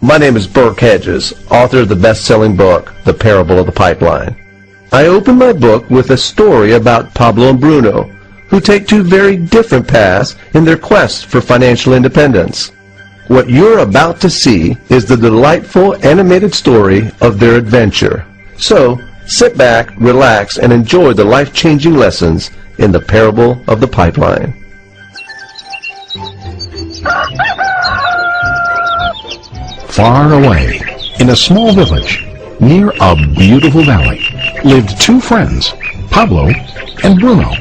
My name is Burke Hedges, author of the best-selling book, The Parable of the Pipeline. I open my book with a story about Pablo and Bruno, who take two very different paths in their quest for financial independence. What you're about to see is the delightful animated story of their adventure. So, sit back, relax, and enjoy the life-changing lessons in The Parable of the Pipeline. Far away, in a small village, near a beautiful valley, lived two friends, Pablo and Bruno.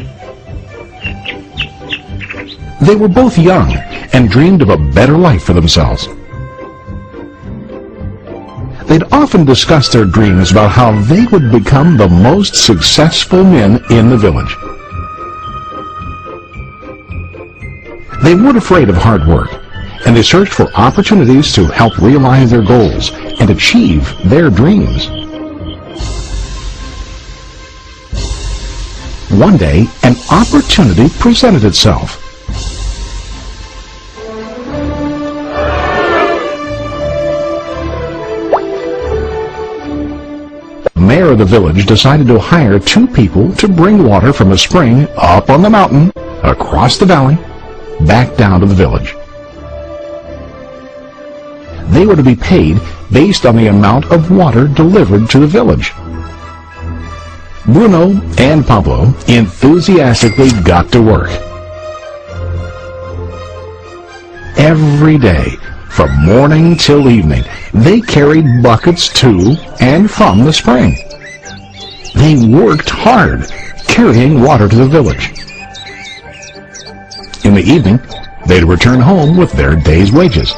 They were both young and dreamed of a better life for themselves. They'd often discussed their dreams about how they would become the most successful men in the village. They weren't afraid of hard work, and they searched for opportunities to help realize their goals and achieve their dreams. One day, an opportunity presented itself. The mayor of the village decided to hire two people to bring water from a spring up on the mountain, across the valley, back down to the village. They were to be paid based on the amount of water delivered to the village. Bruno and Pablo enthusiastically got to work. Every day, from morning till evening, they carried buckets to and from the spring. They worked hard, carrying water to the village. In the evening, they'd return home with their day's wages.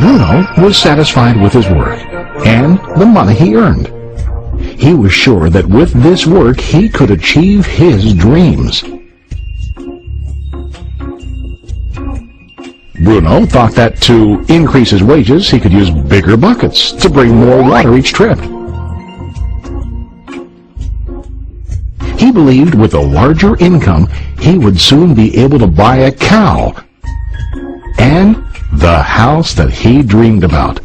Bruno was satisfied with his work and the money he earned. He was sure that with this work he could achieve his dreams. Bruno thought that to increase his wages he could use bigger buckets to bring more water each trip. He believed with a larger income he would soon be able to buy a cow and the house that he dreamed about.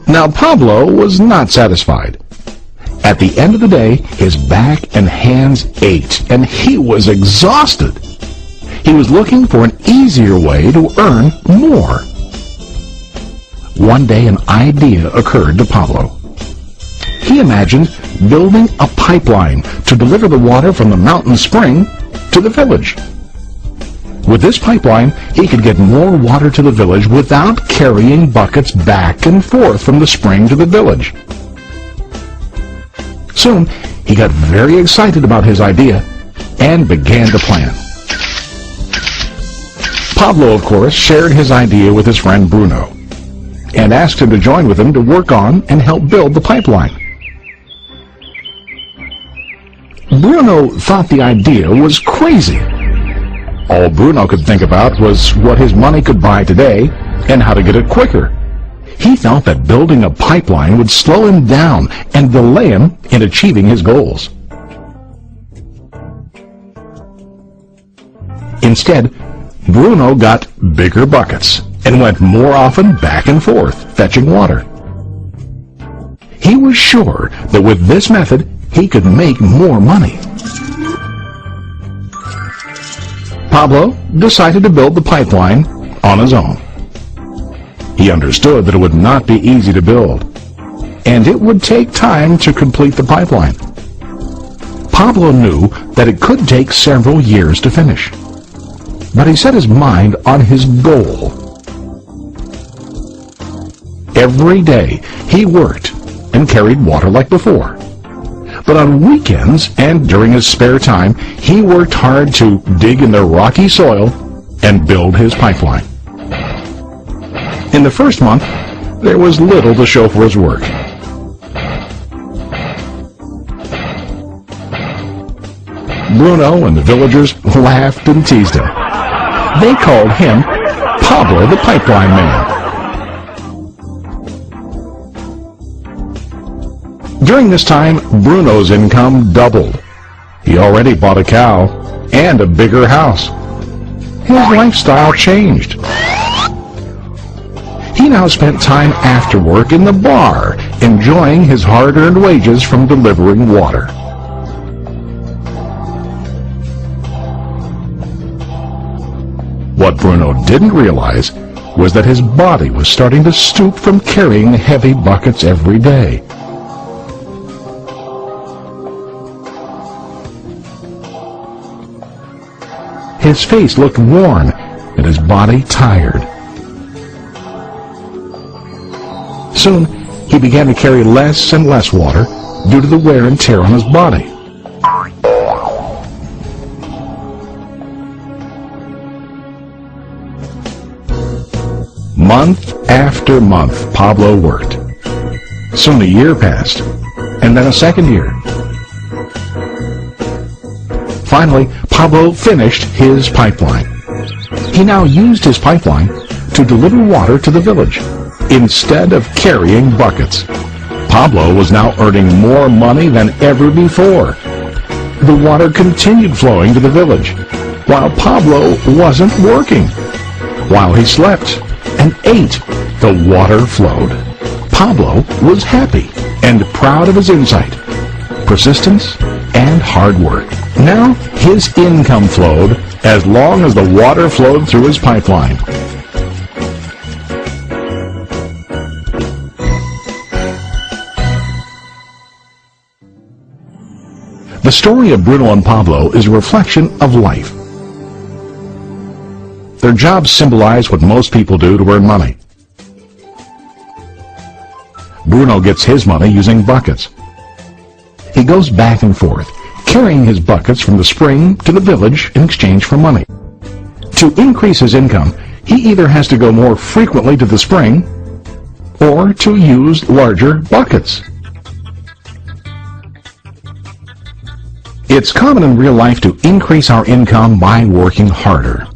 Now Pablo was not satisfied. At the end of the day, his back and hands ached, and he was exhausted. He was looking for an easier way to earn more. One day an idea occurred to Pablo. He imagined building a pipeline to deliver the water from the mountain spring to the village. With this pipeline, he could get more water to the village without carrying buckets back and forth from the spring to the village. Soon, he got very excited about his idea and began to plan. Pablo, of course, shared his idea with his friend Bruno and asked him to join with him to work on and help build the pipeline. Bruno thought the idea was crazy. All Bruno could think about was what his money could buy today and how to get it quicker. He felt that building a pipeline would slow him down and delay him in achieving his goals. Instead, Bruno got bigger buckets and went more often back and forth, fetching water. He was sure that with this method, he could make more money. Pablo decided to build the pipeline on his own. He understood that it would not be easy to build, and it would take time to complete the pipeline. Pablo knew that it could take several years to finish, but he set his mind on his goal. Every day he worked and carried water like before. But on weekends and during his spare time, he worked hard to dig in the rocky soil and build his pipeline. In the first month, there was little to show for his work. Bruno and the villagers laughed and teased him. They called him Pablo the Pipeline Man. During this time, Bruno's income doubled. He already bought a cow and a bigger house. His lifestyle changed. He now spent time after work in the bar, enjoying his hard-earned wages from delivering water. What Bruno didn't realize was that his body was starting to stoop from carrying heavy buckets every day. His face looked worn and his body tired. Soon, he began to carry less and less water due to the wear and tear on his body. Month after month, Pablo worked. Soon a year passed, and then a second year. Finally, Pablo finished his pipeline. He now used his pipeline to deliver water to the village instead of carrying buckets. Pablo was now earning more money than ever before. The water continued flowing to the village, while Pablo wasn't working. While he slept and ate, the water flowed. Pablo was happy and proud of his insight, persistence, and hard work. Now his income flowed as long as the water flowed through his pipeline. The story of Bruno and Pablo is a reflection of life. Their jobs symbolize what most people do to earn money. Bruno gets his money using buckets. He goes back and forth, carrying his buckets from the spring to the village in exchange for money. To increase his income, he either has to go more frequently to the spring or to use larger buckets. It's common in real life to increase our income by working harder.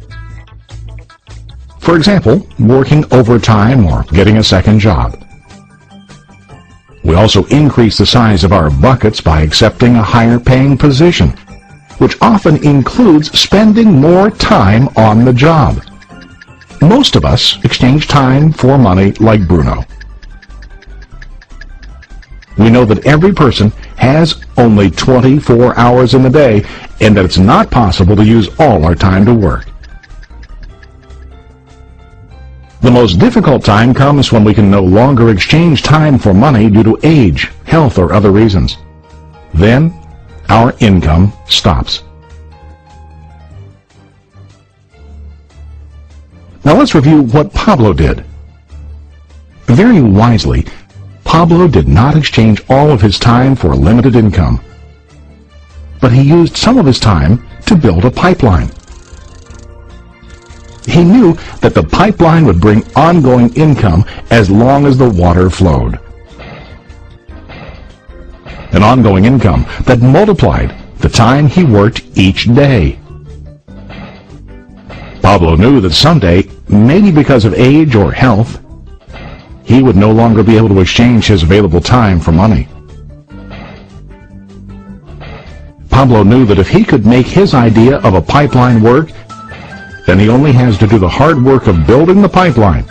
For example, working overtime or getting a second job. We also increase the size of our buckets by accepting a higher paying position, which often includes spending more time on the job. Most of us exchange time for money like Bruno. We know that every person has only 24 hours in the day and that it's not possible to use all our time to work. The most difficult time comes when we can no longer exchange time for money due to age, health, or other reasons. Then, our income stops. Now let's review what Pablo did. Very wisely, Pablo did not exchange all of his time for limited income, but he used some of his time to build a pipeline. He knew that the pipeline would bring ongoing income as long as the water flowed. An ongoing income that multiplied the time he worked each day. Pablo knew that someday, maybe because of age or health, he would no longer be able to exchange his available time for money. Pablo knew that if he could make his idea of a pipeline work, then he only has to do the hard work of building the pipeline.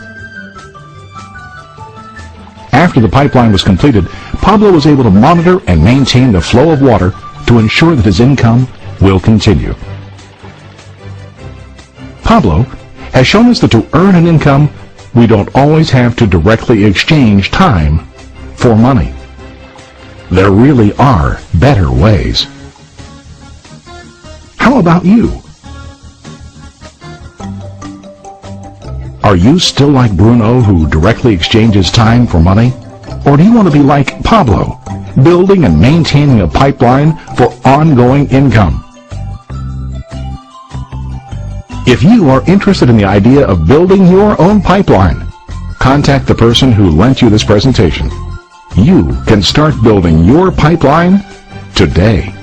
After the pipeline was completed, Pablo was able to monitor and maintain the flow of water to ensure that his income will continue. Pablo has shown us that to earn an income, we don't always have to directly exchange time for money. There really are better ways. How about you? Are you still like Bruno, who directly exchanges time for money? Or do you want to be like Pablo, building and maintaining a pipeline for ongoing income? If you are interested in the idea of building your own pipeline, contact the person who lent you this presentation. You can start building your pipeline today.